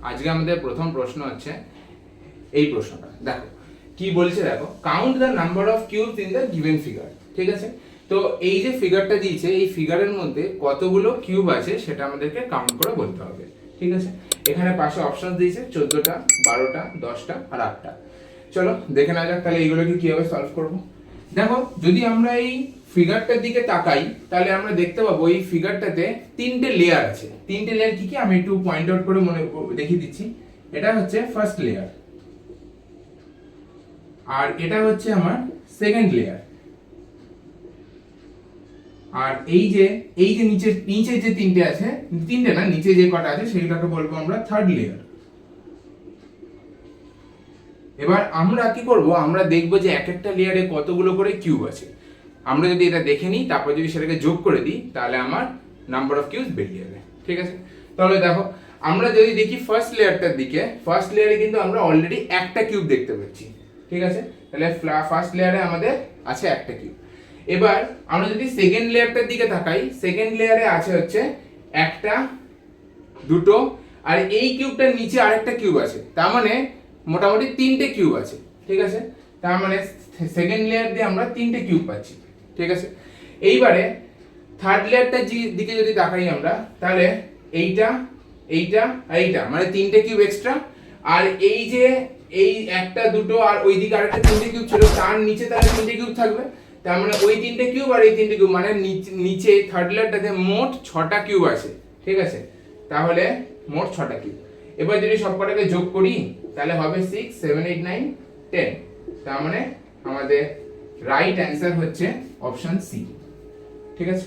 আজকে আমাদের প্রথম প্রশ্ন হচ্ছে এই প্রশ্নটা। দেখো কি বলছে, দেখো count the number of cubes in the given figure. ঠিক আছে, তো এই যে ফিগারটা দিয়েছে এই ফিগারের মধ্যে কতগুলো কিউব আছে সেটা আমাদেরকে কাউন্ট করে বলতে হবে। ঠিক আছে, এখানে পাশে অপশন দিয়েছে 14টা, 12টা, 10টা আর 8টা। চলো দেখে নেওয়া যাক তাহলে এইগুলোকে কিভাবে সলভ করব। দেখো যদি আমরা এই ফিগারটার দিকে তাকাই তাহলে আমরা দেখতে পাবো এই ফিগারটাতে তিনটে লেয়ার আছে। তিনটে লেয়ার কি কি আমি একটু পয়েন্ট আউট করে মনে দেখিয়ে দিচ্ছি। এটা হচ্ছে ফার্স্ট লেয়ার, আর এটা হচ্ছে আমার সেকেন্ড লেয়ার, আর এই যে নিচে যে তিনটে আছে, তিনটে না নিচে যে কটা আছে সেগুলোকে বলবো আমরা থার্ড লেয়ার। এবার আমরা কি করব, আমরা দেখব যে এক একটা লেয়ারে কতগুলো করে কিউব আছে। আমরা যদি এটা দেখে নিই তারপর যদি সেটাকে যোগ করে দিই তাহলে আমার নাম্বার অফ কিউবস বেরিয়ে যাবে। ঠিক আছে, তাহলে দেখো আমরা যদি দেখি ফার্স্ট লেয়ারটার দিকে, ফার্স্ট লেয়ারে কিন্তু আমরা অলরেডি একটা কিউব দেখতে পাচ্ছি। ঠিক আছে, তাহলে ফার্স্ট লেয়ারে আমাদের আছে একটা কিউব। এবার আমরা যদি সেকেন্ড লেয়ারটার দিকে তাকাই, সেকেন্ড লেয়ারে আছে হচ্ছে একটা, দুটো, আর এই কিউবটার নিচে আরেকটা কিউব আছে, তার মানে মোটামুটি তিনটে কিউব আছে। ঠিক আছে, তার মানে সেকেন্ড লেয়ার দিয়ে আমরা তিনটে কিউব পাচ্ছি। ঠিক আছে, এইবারে থার্ড লেয়ারটার দিকে যদি তাকাই আমরা তাহলে এইটা, এইটা আর এইটা মানে তিনটে কিউব এক্সট্রা, আর এই যে এই একটা, দুটো আর ওইদিকে আরেকটা তিনটে কিউব ছিল তার নিচে তাহলে তিনটে কিউব থাকবে। তার মানে ওই তিনটে কিউব আর এই তিনটে কিউব মানে নিচে থার্ড লেয়ারটাতে মোট 6টা কিউব আছে। ঠিক আছে, তাহলে মোট 6টা কিউব। এবার যদি সবকটাকে যোগ করি তাহলে হবে 6, 7, 8, 9, 10। তার মানে আমাদের রাইট অ্যান্সার হচ্ছে অপশন সি। ঠিক আছে।